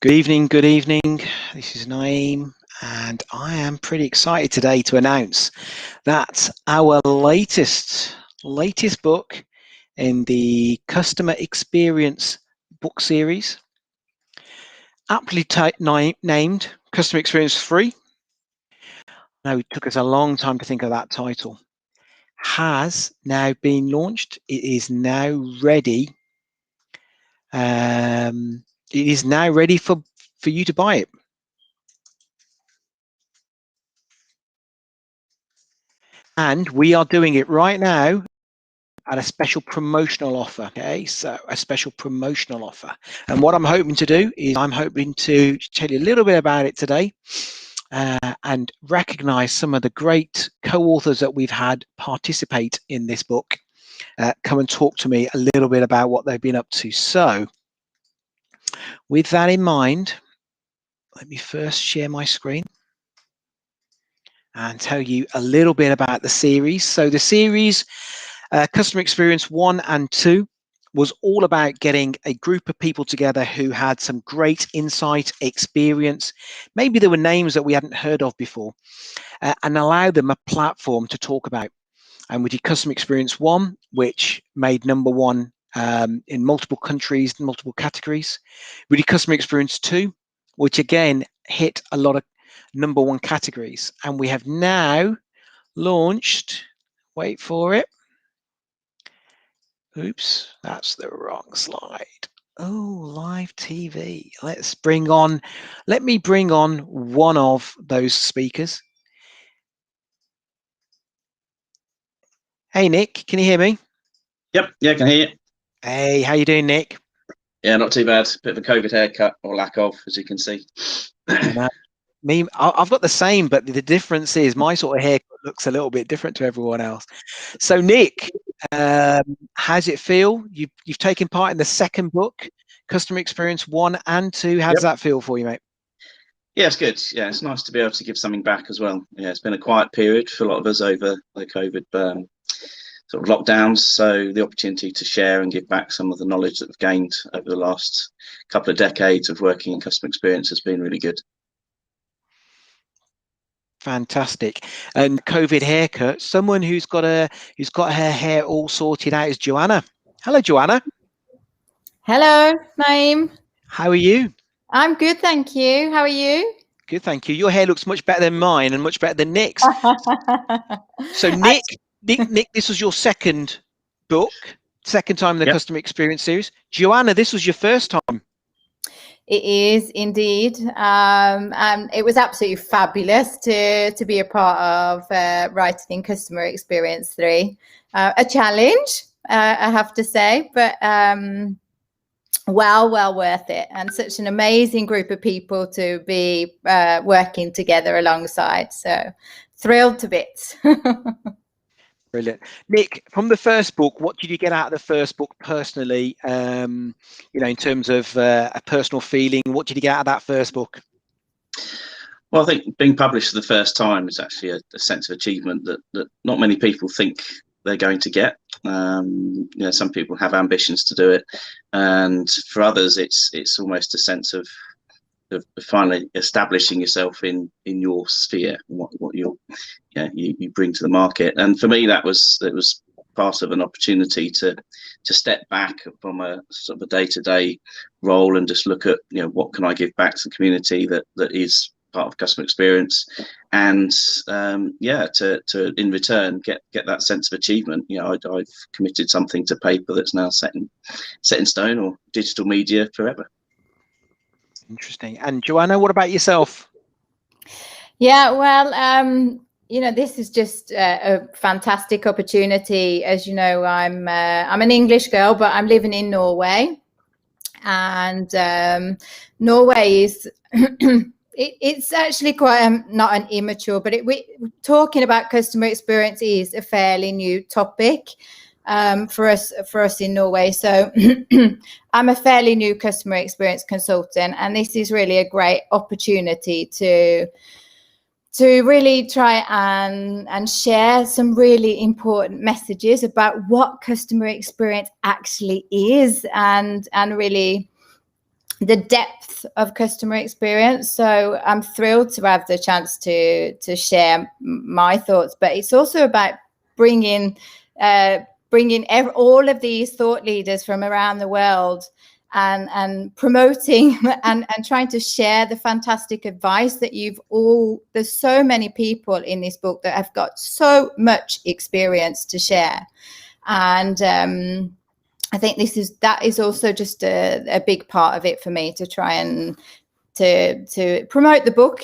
Good evening, good evening. This is Naeem, and I am pretty excited today to announce that our latest book in the Customer Experience book series, aptly named Customer Experience 3. Now, it took us a long time to think of that title. Has now been launched. It is now ready. It is now ready for you to buy it. And we are doing it right now at a special promotional offer. Okay, so a special promotional offer. And what I'm hoping to do is I'm hoping to tell you a little bit about it today and recognize some of the great co-authors that we've had participate in this book. Come and talk to me a little bit about what they've been up to. So with that in mind, let me first share my screen and tell you a little bit about the series. So the series, Customer Experience 1 and 2, was all about getting a group of people together who had some great insight, experience. Maybe there were names that we hadn't heard of before, and allow them a platform to talk about. And we did Customer Experience 1, which made #1 in multiple countries, multiple categories. We did Customer Experience 2, which again hit a lot of #1 categories. And we have now launched, wait for it. Oops, that's the wrong slide. Oh, live TV. Let me bring on one of those speakers. Hey, Nick, can you hear me? Yep, yeah, I can hear you. Hey, how you doing, Nick? Yeah, not too bad. Bit of a COVID haircut, or lack of, as you can see. I've got the same, but the difference is my sort of haircut looks a little bit different to everyone else. So, Nick, how's it feel? You've taken part in the second book, Customer Experience 1 and 2. How does that feel for you, mate? Yeah, it's good. Yeah, it's nice to be able to give something back as well. Yeah, it's been a quiet period for a lot of us over the COVID sort of lockdowns. So the opportunity to share and give back some of the knowledge that we've gained over the last couple of decades of working in customer experience has been really good. Fantastic. And COVID haircut, someone who's got her hair all sorted out is Joanna. Hello, Joanna. Hello, Naeem. How are you? I'm good, thank you. How are you? Good, thank you. Your hair looks much better than mine and much better than Nick's. So Nick, this was your second book, second time in the Customer Experience series. Joanna, this was your first time. It is indeed, and it was absolutely fabulous to be a part of writing Customer Experience 3. A challenge, I have to say, but well worth it, and such an amazing group of people to be working together alongside. So thrilled to bits. Brilliant. Nick, from the first book, what did you get out of the first book personally, in terms of a personal feeling? What did you get out of that first book? Well, I think being published for the first time is actually a sense of achievement that not many people think they're going to get. Some people have ambitions to do it, and for others it's almost a sense of finally establishing yourself in your sphere, what you bring to the market. And for me, it was part of an opportunity to step back from a sort of a day-to-day role and just look at what can I give back to the community that is part of customer experience, and to in return get that sense of achievement. I've committed something to paper that's now set in stone, or digital media forever. Interesting. And Joanna, what about yourself? Yeah, well, this is just a fantastic opportunity. As you know, I'm an English girl, but I'm living in Norway, and Norway is it's actually quite not an immature, but talking about customer experience is a fairly new topic for us in Norway. So I'm a fairly new customer experience consultant, and this is really a great opportunity to really try and share some really important messages about what customer experience actually is, and really the depth of customer experience. So I'm thrilled to have the chance to share my thoughts, but it's also about bringing all of these thought leaders from around the world and promoting and trying to share the fantastic advice that there's so many people in this book that have got so much experience to share. And I think that is also just a big part of it for me, to try and to promote the book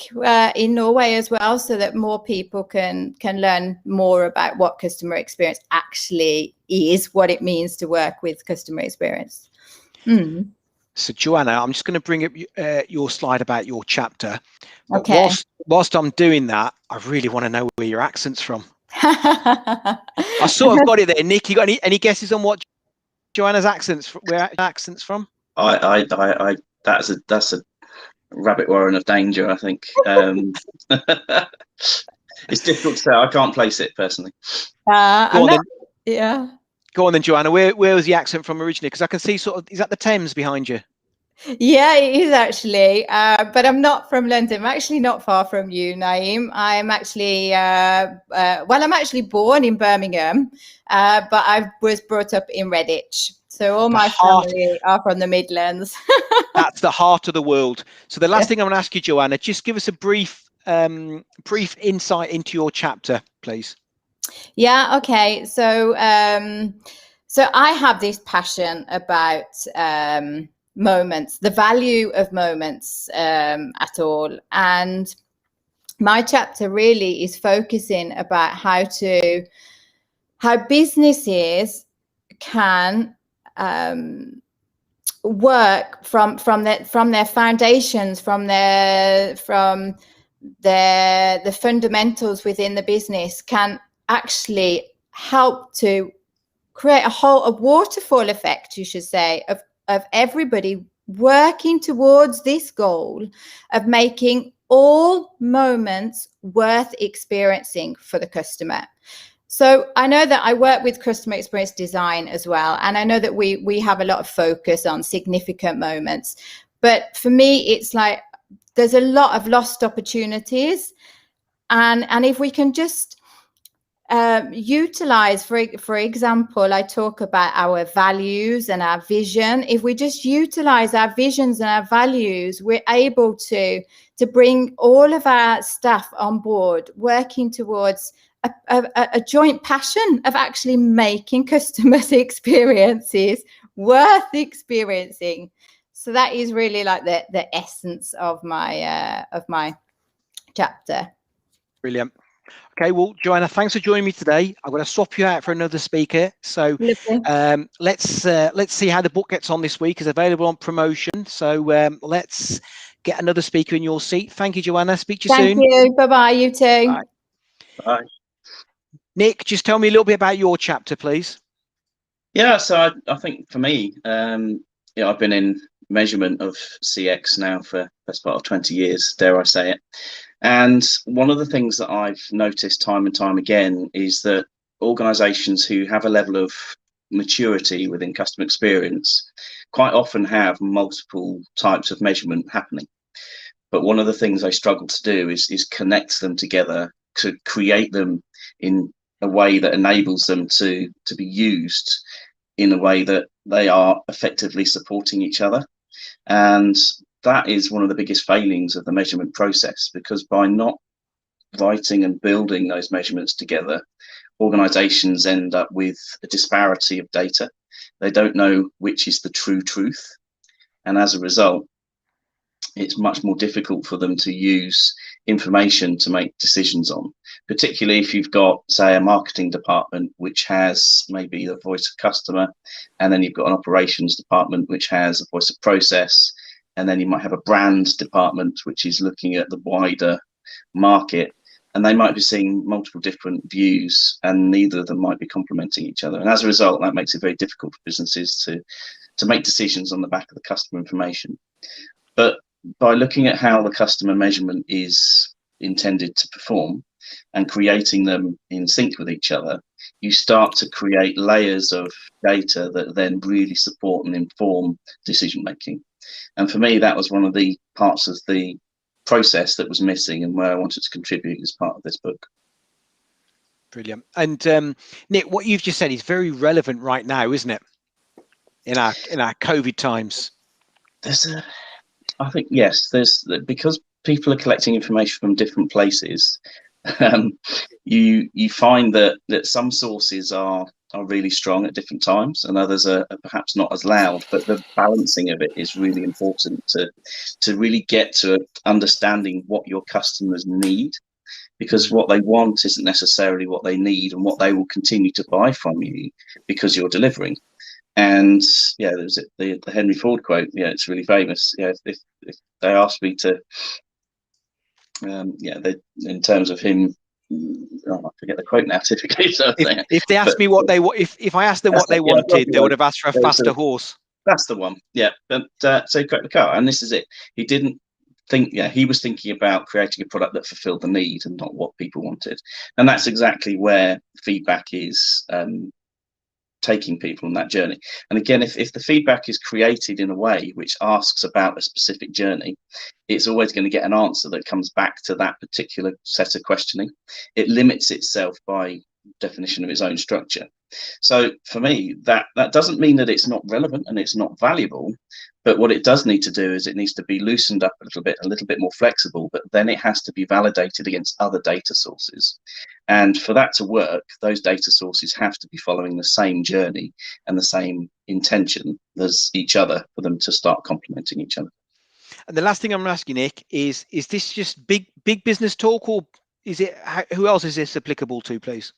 in Norway as well, so that more people can learn more about what customer experience actually is, what it means to work with customer experience. So Joanna, I'm just going to bring up your slide about your chapter. But okay. Whilst I'm doing that, I really want to know where your accent's from. I sort of got it there. Nick, you got any guesses on what Joanna's where accent's from? That's a rabbit warren of danger, I think. It's difficult to say. I can't place it personally. Yeah. Go on then, Joanna. Where was the accent from originally? Because I can see is that the Thames behind you? Yeah, it is actually. But I'm not from London. I'm actually not far from you, Naeem. I'm actually, I'm actually born in Birmingham, but I was brought up in Redditch. So all my family are from the Midlands. That's the heart of the world. So the last thing I'm going to ask you, Joanna, just give us a brief insight into your chapter, please. Yeah. Okay. So I have this passion about moments, the value of moments at all, and my chapter really is focusing about how businesses can work from their foundations, from the fundamentals within the business, can actually help to create a waterfall effect, you should say, of everybody working towards this goal of making all moments worth experiencing for the customer. So I know that I work with customer experience design as well, and I know that we have a lot of focus on significant moments. But for me, it's like there's a lot of lost opportunities, and if we can just utilize, for example, I talk about our values and our vision. If we just utilize our visions and our values, we're able to bring all of our staff on board, working towards a joint passion of actually making customers' experiences worth experiencing. So that is really like the essence of my chapter. Brilliant. Okay, well, Joanna, thanks for joining me today. I'm going to swap you out for another speaker. So let's see how the book gets on this week. It's available on promotion. So let's get another speaker in your seat. Thank you, Joanna. Speak to you soon. Thank you. Bye-bye. You too. Bye. Bye. Nick, just tell me a little bit about your chapter, please. Yeah, so I think for me, I've been in measurement of CX now for the best part of 20 years, dare I say it. And one of the things that I've noticed time and time again is that organizations who have a level of maturity within customer experience quite often have multiple types of measurement happening. But one of the things I struggle to do is connect them together, to create them in a way that enables them to be used in a way that they are effectively supporting each other. And that is one of the biggest failings of the measurement process, because by not writing and building those measurements together, organizations end up with a disparity of data. They don't know which is the true truth. And as a result, it's much more difficult for them to use information to make decisions on, particularly if you've got, say, a marketing department which has maybe the voice of customer, and then you've got an operations department which has a voice of process, and then you might have a brand department which is looking at the wider market, and they might be seeing multiple different views, and neither of them might be complementing each other. And as a result, that makes it very difficult for businesses to make decisions on the back of the customer information. But by looking at how the customer measurement is intended to perform and creating them in sync with each other, you start to create layers of data that then really support and inform decision making. And for me, that was one of the parts of the process that was missing and where I wanted to contribute as part of this book. Brilliant. And Nick, what you've just said is very relevant right now, isn't it? In our COVID times. I think, yes, because people are collecting information from different places. You find that some sources are really strong at different times, and others are perhaps not as loud. But the balancing of it is really important to really get to understanding what your customers need, because what they want isn't necessarily what they need, and what they will continue to buy from you because you're delivering. And yeah, there's the Henry Ford quote. Yeah, it's really famous. Yeah, if they asked me to, in terms of him, I forget the quote now. Typically, so if they asked me what they if I asked them what they wanted, they would have asked for a faster horse. That's the one. Yeah, but so he got the car, and this is it. He didn't think. Yeah, he was thinking about creating a product that fulfilled the need and not what people wanted. And that's exactly where feedback is. Taking people on that journey. And again, if the feedback is created in a way which asks about a specific journey, it's always going to get an answer that comes back to that particular set of questioning. It limits itself by definition of its own structure. So for me, that doesn't mean that it's not relevant and it's not valuable, but what it does need to do is it needs to be loosened up a little bit more flexible, but then it has to be validated against other data sources. And for that to work, those data sources have to be following the same journey and the same intention as each other for them to start complementing each other. And the last thing I'm asking, Nick, is this just big business talk, or is it, who else is this applicable to, please?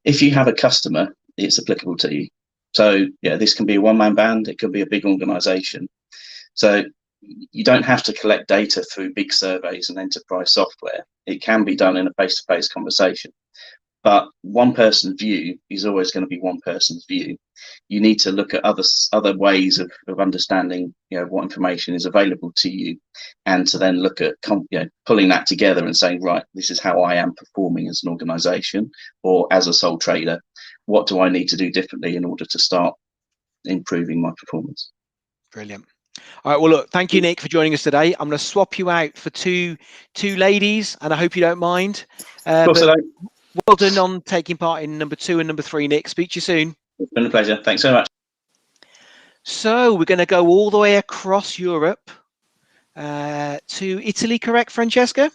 If you have a customer, it's applicable to you. So yeah, this can be a one-man band, it could be a big organization. So you don't have to collect data through big surveys and enterprise software. It can be done in a face-to-face conversation. But one person's view is always going to be one person's view. You need to look at other ways of understanding, what information is available to you, and to then look at pulling that together and saying, right, this is how I am performing as an organization or as a sole trader. What do I need to do differently in order to start improving my performance? Brilliant. All right, well, look, thank you, Nick, for joining us today. I'm going to swap you out for two ladies, and I hope you don't mind. Of course I don't. Well done on taking part in number 2 and number 3, Nick. Speak to you soon. It's been a pleasure. Thanks so much. So we're going to go all the way across Europe to Italy, correct, Francesca?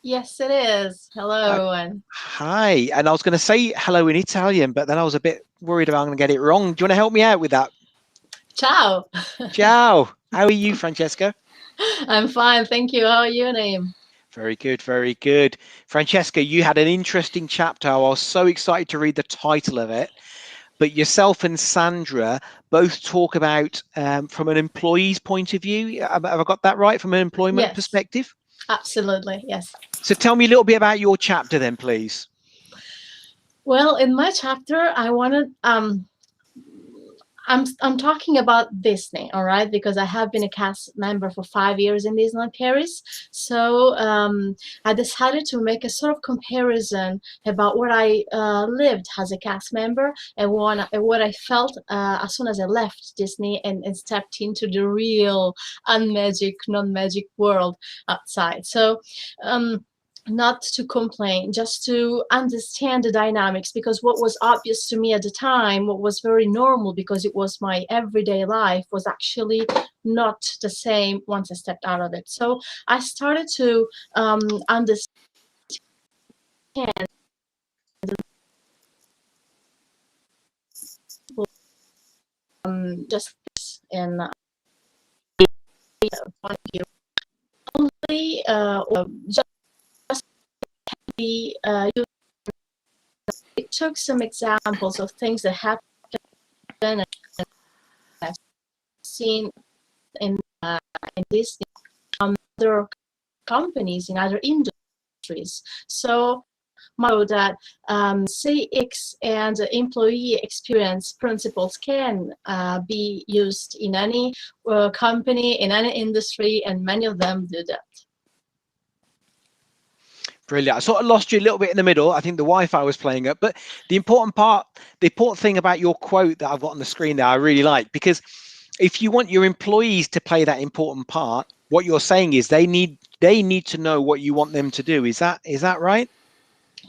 Yes, it is. Hello, everyone. Hi. And I was going to say hello in Italian, but then I was a bit worried about I'm going to get it wrong. Do you want to help me out with that? Ciao. Ciao. How are you, Francesca? I'm fine. Thank you. How are you, Naeem? Very good, very good. Francesca, you had an interesting chapter. I was so excited to read the title of it. But yourself and Sandra both talk about from an employee's point of view. Have I got that right, from an employment perspective? Absolutely, yes. So tell me a little bit about your chapter then, please. Well, in my chapter, I wanted I'm talking about Disney, all right, because I have been a cast member for 5 years in Disneyland Paris. So I decided to make a sort of comparison about what I lived as a cast member and what I felt as soon as I left Disney and stepped into the real unmagic, non-magic world outside. So not to complain, just to understand the dynamics, because what was obvious to me at the time, what was very normal because it was my everyday life, was actually not the same once I stepped out of it. So I started to understand just in point of view only just it took some examples of things that happened and I've seen in Disney, other companies in other industries. So that CX and employee experience principles can be used in any company, in any industry, and many of them do that. Brilliant. I sort of lost you a little bit in the middle. I think the Wi-Fi was playing up, but the important thing about your quote that I've got on the screen there, I really like, because if you want your employees to play that important part, what you're saying is they need to know what you want them to do. Is that right?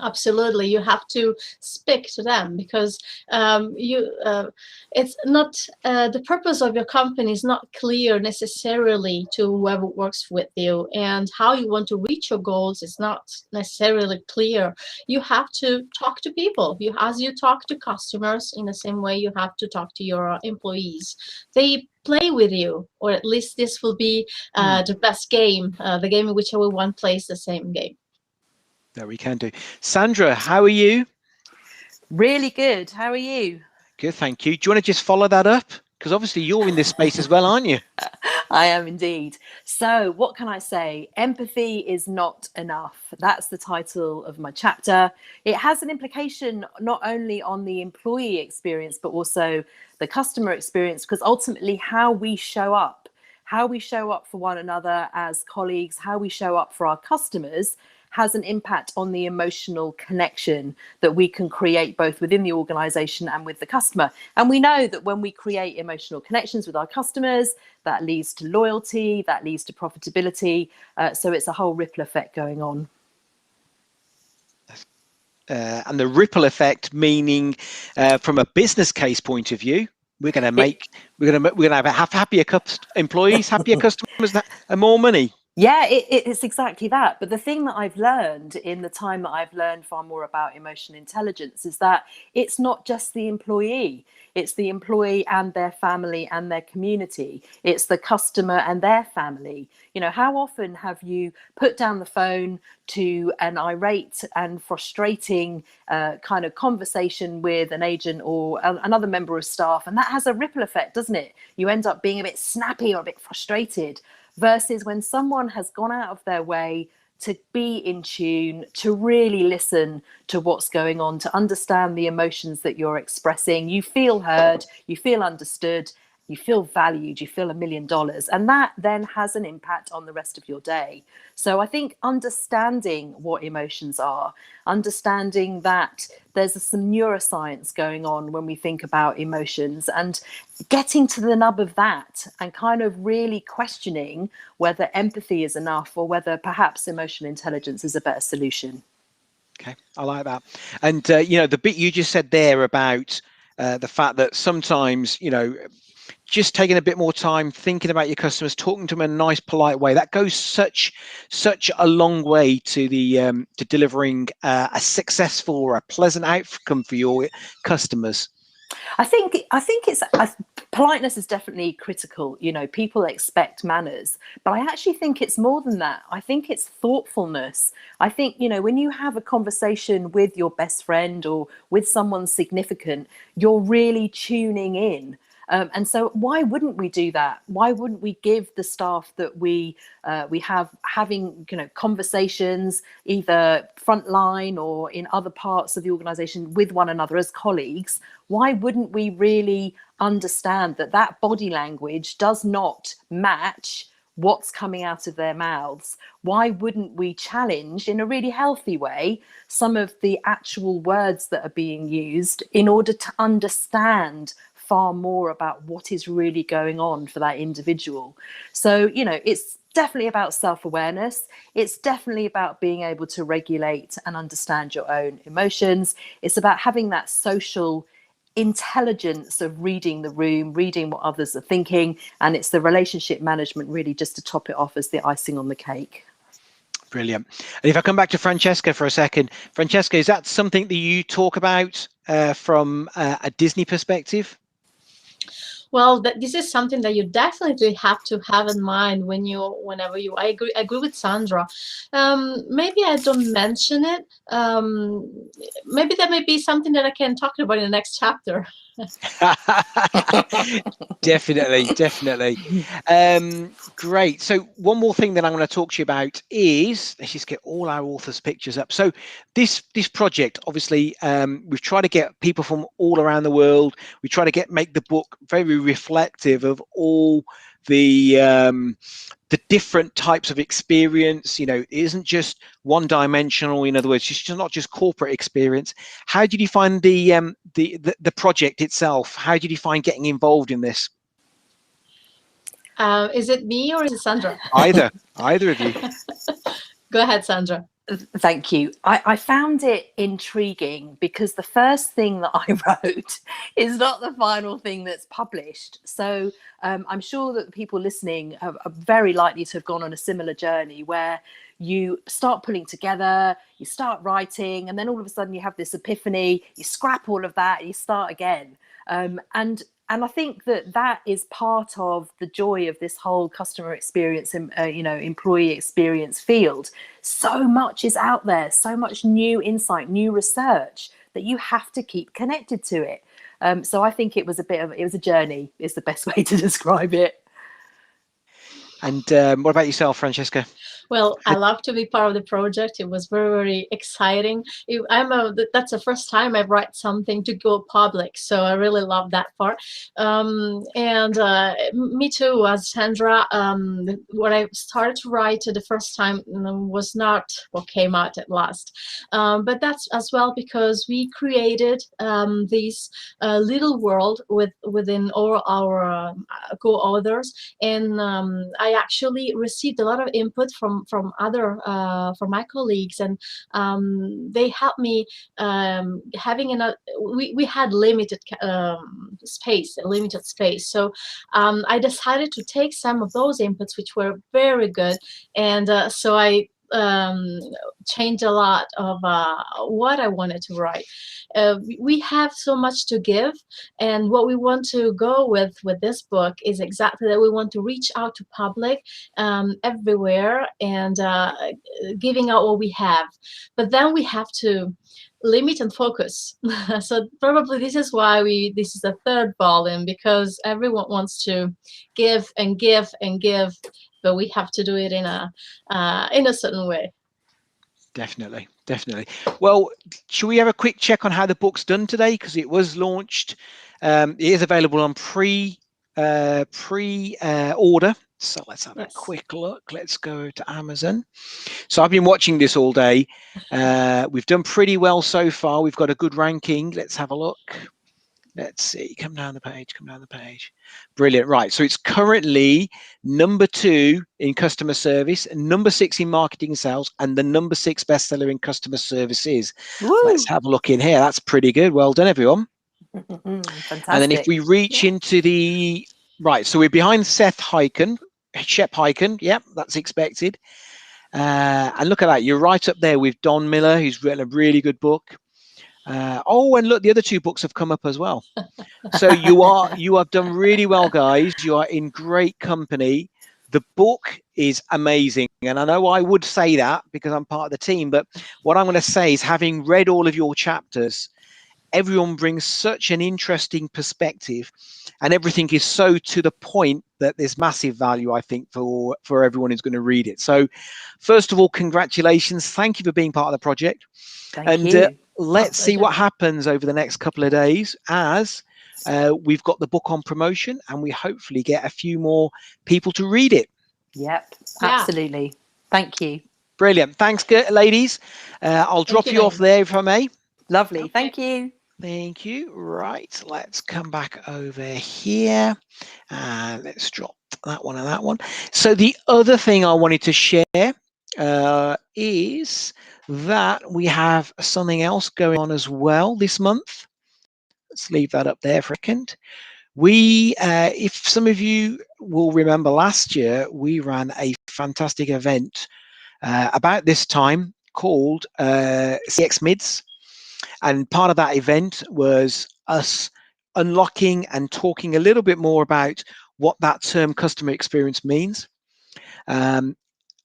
Absolutely, you have to speak to them, because it's not the purpose of your company is not clear necessarily to whoever works with you, and how you want to reach your goals is not necessarily clear. You have to talk to people. As you talk to customers, in the same way you have to talk to your employees. They play with you, or at least this will be the best game, the game in which everyone plays the same game. There we can do. Sandra, how are you? Really good. How are you? Good, thank you. Do you want to just follow that up? Because obviously you're in this space as well, aren't you? I am indeed. So what can I say? Empathy is not enough. That's the title of my chapter. It has an implication not only on the employee experience, but also the customer experience, because ultimately how we show up for one another as colleagues, how we show up for our customers has an impact on the emotional connection that we can create both within the organization and with the customer. And we know that when we create emotional connections with our customers, that leads to loyalty, that leads to profitability. So it's a whole ripple effect going on. And the ripple effect, meaning from a business case point of view, we're going to have happier employees, happier customers, and more money. Yeah, it's exactly that. But the thing that I've learned in the time that I've learned far more about emotional intelligence is that it's not just the employee. It's the employee and their family and their community. It's the customer and their family. You know, how often have you put down the phone to an irate and frustrating kind of conversation with an agent or another member of staff? And that has a ripple effect, doesn't it? You end up being a bit snappy or a bit frustrated. Versus when someone has gone out of their way to be in tune, to really listen to what's going on, to understand the emotions that you're expressing. You feel heard, you feel understood, you feel valued, you feel $1 million. And that then has an impact on the rest of your day. So I think understanding what emotions are, understanding that there's some neuroscience going on when we think about emotions, and getting to the nub of that and kind of really questioning whether empathy is enough or whether perhaps emotional intelligence is a better solution. Okay, I like that. And, the bit you just said there about the fact that sometimes, just taking a bit more time, thinking about your customers, talking to them in a nice, polite way, that goes such a long way to the to delivering a successful or a pleasant outcome for your customers. I think it's politeness is definitely critical. People expect manners, but I actually think it's more than that. I think it's thoughtfulness. I think, when you have a conversation with your best friend or with someone significant, you're really tuning in. And so why wouldn't we do that? Why wouldn't we give the staff that we have having conversations either frontline or in other parts of the organization with one another as colleagues? Why wouldn't we really understand that body language does not match what's coming out of their mouths? Why wouldn't we challenge in a really healthy way some of the actual words that are being used in order to understand far more about what is really going on for that individual? So, it's definitely about self-awareness. It's definitely about being able to regulate and understand your own emotions. It's about having that social intelligence of reading the room, reading what others are thinking. And it's the relationship management, really, just to top it off as the icing on the cake. Brilliant. And if I come back to Francesca for a second, Francesca, is that something that you talk about from a Disney perspective? Well, this is something that you definitely have to have in mind I agree with Sandra. Maybe I don't mention it. Maybe that may be something that I can talk about in the next chapter. Definitely. Great. So one more thing that I'm going to talk to you about is, let's just get all our authors' pictures up. So this project, obviously, we've tried to get people from all around the world. We try to make the book very reflective of all the different types of experience. It isn't just one dimensional. In other words, it's just not just corporate experience. How did you find the project itself? How did you find getting involved in this? Is it me or is it Sandra? Either of you. Go ahead, Sandra. Thank you. I found it intriguing because the first thing that I wrote is not the final thing that's published. So I'm sure that the people listening are very likely to have gone on a similar journey where you start pulling together, you start writing, and then all of a sudden you have this epiphany, you scrap all of that, you start again. And I think that that is part of the joy of this whole customer experience and employee experience field. So much is out there, so much new insight, new research that you have to keep connected to it. So I think it was a journey is the best way to describe it. And what about yourself, Francesca? Well, I love to be part of the project. It was very, very exciting. That's the first time I've write something to go public, so I really love that part. Me too, as Sandra. What I started to write the first time was not what came out at last, but that's as well because we created this little world within all our co-authors, and I actually received a lot of input from my colleagues, and they helped me having we had limited space, so I decided to take some of those inputs, which were very good, and so I changed a lot of what I wanted to write. We have so much to give, and what we want to go with this book is exactly that. We want to reach out to public everywhere and giving out what we have, but then we have to limit and focus. So probably this is why this is the third volume, because everyone wants to give and give and give, but we have to do it in a certain way. Definitely. Well, should we have a quick check on how the book's done today? Because it was launched. It is available on pre-order. So let's have a quick look. Let's go to Amazon. So I've been watching this all day. We've done pretty well so far. We've got a good ranking. Let's have a look. Let's see. Come down the page. Brilliant. Right. So it's currently number 2 in customer service, number 6 in marketing and sales, and the number 6 bestseller in customer services. Woo! Let's have a look in here. That's pretty good. Well done, everyone. Fantastic. And then if we reach into the right, so we're behind Shep Hyken. Yep, that's expected. And look at that. You're right up there with Don Miller, who's written a really good book. And look, the other 2 books have come up as well. So you have done really well, guys. You are in great company. The book is amazing, and I know I would say that because I'm part of the team, but what I'm going to say is, having read all of your chapters, everyone brings such an interesting perspective, and everything is so to the point that there's massive value, I think, for everyone who's going to read it. So first of all, congratulations. Thank you for being part of the project. Thank you. Let's see what happens over the next couple of days as we've got the book on promotion, and we hopefully get a few more people to read it. Yep, absolutely. Thank you. Brilliant. Thanks, ladies. I'll drop you off there if I may. Lovely. Thank you. Thank you. Right, let's come back over here. Let's drop that one and that one. So the other thing I wanted to share is that we have something else going on as well this month. Let's leave that up there for a second. If some of you will remember, last year we ran a fantastic event about this time called CX Mids. And part of that event was us unlocking and talking a little bit more about what that term customer experience means.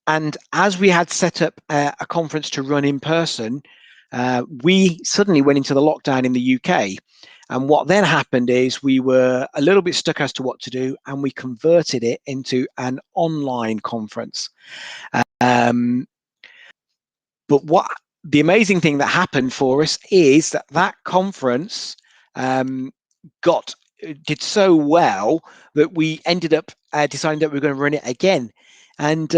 And as we had set up a conference to run in person, we suddenly went into the lockdown in the UK. And what then happened is we were a little bit stuck as to what to do, and we converted it into an online conference. But what the amazing thing that happened for us is that conference did so well that we ended up deciding that we were going to run it again. And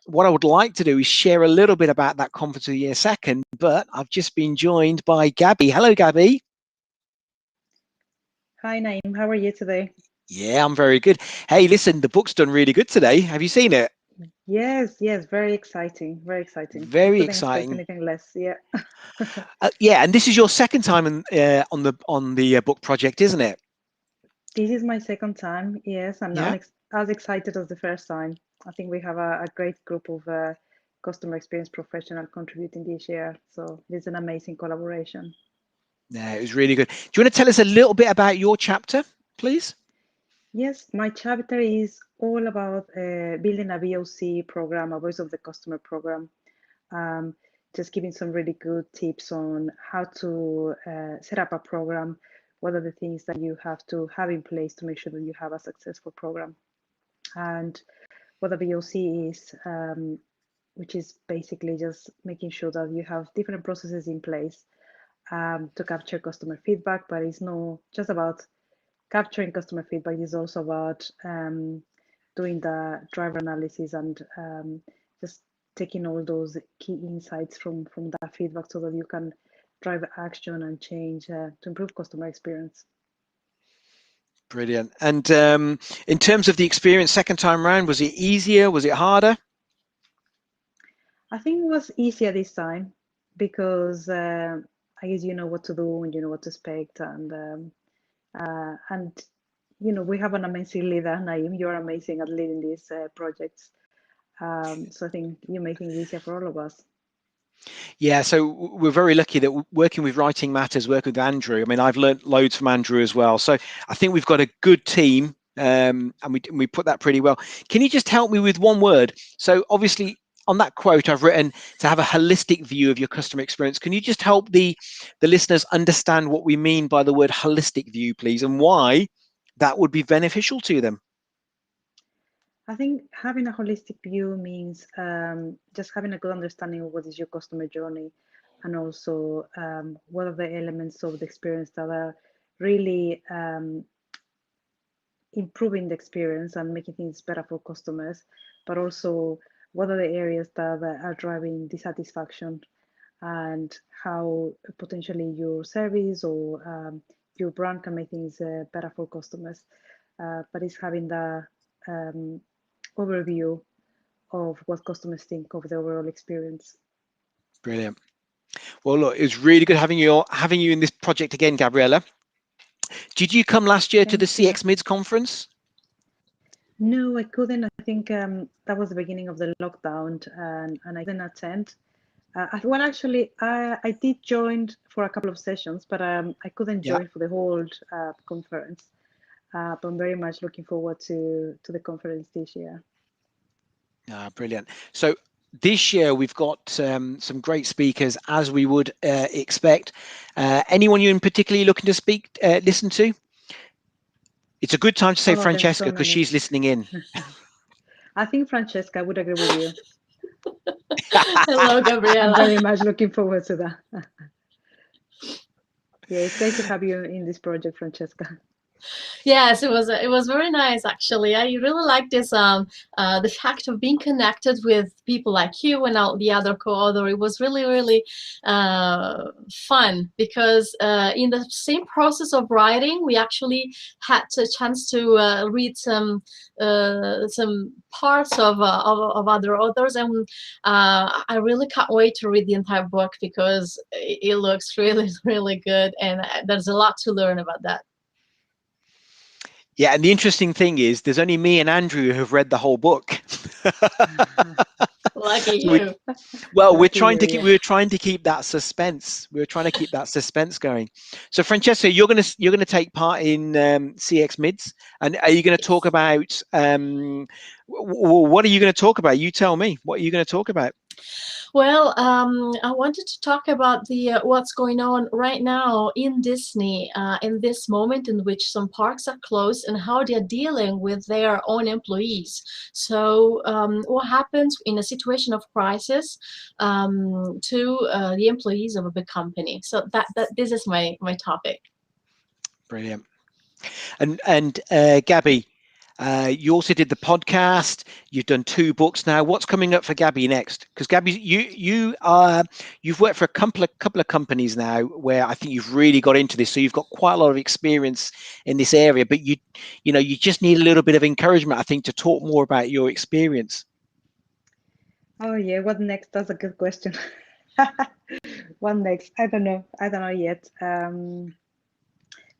what I would like to do is share a little bit about that conference with you in a second, but I've just been joined by Gabby. Hello, Gabby. Hi, Naeem. How are you today? Yeah, I'm very good. Hey, listen, the book's done really good today. Have you seen it? Yes, yes, very exciting, very exciting. I Very couldn't expect exciting. anything less. Yeah. Yeah, and this is your second time on the book project, isn't it? This is my second time. Yes, I'm Yeah. not as excited as the first time. I think we have a great group of customer experience professionals contributing this year. So this is an amazing collaboration. Yeah, it was really good. Do you want to tell us a little bit about your chapter, please? Yes, my chapter is all about building a VOC program, a voice of the customer program. Um, just giving some really good tips on how to set up a program. What are the things that you have to have in place to make sure that you have a successful program? And what a VOC is, which is basically just making sure that you have different processes in place to capture customer feedback, but it's not just about capturing customer feedback, it's also about doing the driver analysis and just taking all those key insights from that feedback so that you can drive action and change to improve customer experience. Brilliant. And in terms of the experience second time round, was it easier? Was it harder? I think it was easier this time because I guess you know what to do and you know what to expect, and you know we have an amazing leader, Naeem. You're amazing at leading these projects. So I think you make things easier for all of us. Yeah, so we're very lucky that working with Writing Matters, working with Andrew. I mean, I've learned loads from Andrew as well. So I think we've got a good team, and we put that pretty well. Can you just help me with one word? So obviously, on that quote, I've written to have a holistic view of your customer experience. Can you just help the listeners understand what we mean by the word holistic view, please, and why that would be beneficial to them? I think having a holistic view means just having a good understanding of what is your customer journey and also what are the elements of the experience that are really improving the experience and making things better for customers, but also what are the areas that are driving dissatisfaction and how potentially your service or your brand can make things better for customers. But it's having the overview of what customers think of the overall experience. Brilliant. Well, look, it was really good having you in this project again, Gabriella. Did you come last year to the Thank you. CX Mids conference? No, I couldn't. I think that was the beginning of the lockdown and I didn't attend. Well, actually, I did join for a couple of sessions, but I couldn't Yeah. join for the whole conference. But I'm very much looking forward to the conference this year. Brilliant. So this year we've got some great speakers, as we would expect. Anyone you in particularly looking to listen to? It's a good time to say Oh, there's Francesca so because many. she's listening in. I think Francesca would agree with you. Hello, I'm Gabriella. very much looking forward to that. Yeah, it's great to have you in this project, Francesca. Yes, it was very nice actually. I really like this the fact of being connected with people like you and all the other co-author. It was really fun because in the same process of writing, we actually had a chance to read some parts of other authors, and I really can't wait to read the entire book because it looks really good, and there's a lot to learn about that. Yeah, and the interesting thing is there's only me and Andrew who have read the whole book. Lucky So you. well, we're Lucky trying you, to keep yeah. we're trying to keep that suspense. We're trying to keep that suspense going. So, Francesca, you're gonna take part in CX Mids, and are you going to talk Yes. about what are you going to talk about? You tell me. What are you going to talk about? Well, I wanted to talk about the what's going on right now in Disney in this moment in which some parks are closed and how they're dealing with their own employees. So, what happens in a situation of crisis to the employees of a big company? So that this is my topic. Brilliant. And Gabby, You also did the podcast. You've done 2 books now. What's coming up for Gabby next? Because Gabby, you've worked for a couple of companies now where I think you've really got into this. So you've got quite a lot of experience in this area. But you just need a little bit of encouragement, I think, to talk more about your experience. Oh yeah, what next? That's a good question. What next? I don't know yet.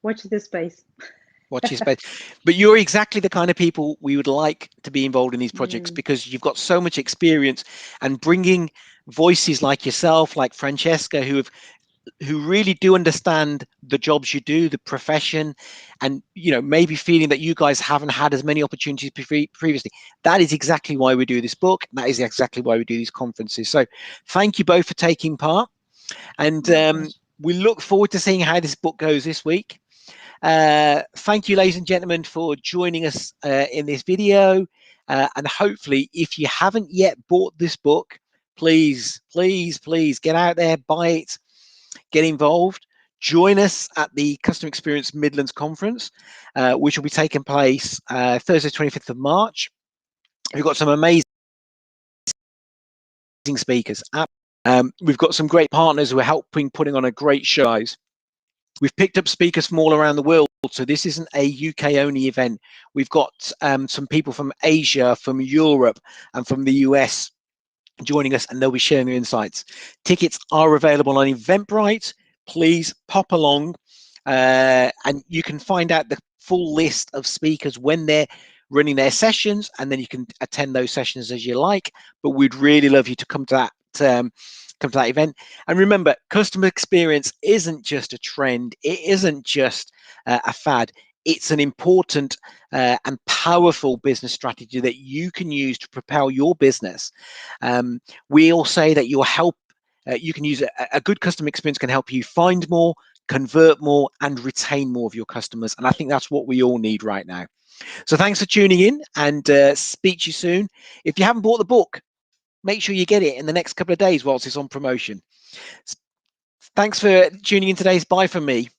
Watch this space. Watch your space. But you're exactly the kind of people we would like to be involved in these projects because you've got so much experience, and bringing voices like yourself, like Francesca, who really do understand the jobs you do, the profession, and maybe feeling that you guys haven't had as many opportunities previously. That is exactly why we do this book. That is exactly why we do these conferences. So thank you both for taking part, and we look forward to seeing how this book goes this week. Thank you, ladies and gentlemen, for joining us in this video, and hopefully if you haven't yet bought this book, please get out there, buy it, get involved, join us at the Customer Experience Midlands Conference, which will be taking place Thursday 25th of March. We've got some amazing speakers. We've got some great partners who are helping putting on a great show. We've picked up speakers from all around the world, so this isn't a UK only event. We've got some people from Asia, from Europe, and from the US joining us, and they'll be sharing their insights. Tickets are available on Eventbrite. Please pop along, and you can find out the full list of speakers when they're running their sessions, and then you can attend those sessions as you like. But we'd really love you to come to that event. And remember, customer experience isn't just a trend. It isn't just a fad. It's an important and powerful business strategy that you can use to propel your business. We all say that you can use a good customer experience can help you find more, convert more, and retain more of your customers. And I think that's what we all need right now. So thanks for tuning in, and speak to you soon. If you haven't bought the book, make sure you get it in the next couple of days whilst it's on promotion. Thanks for tuning in today. Bye from me.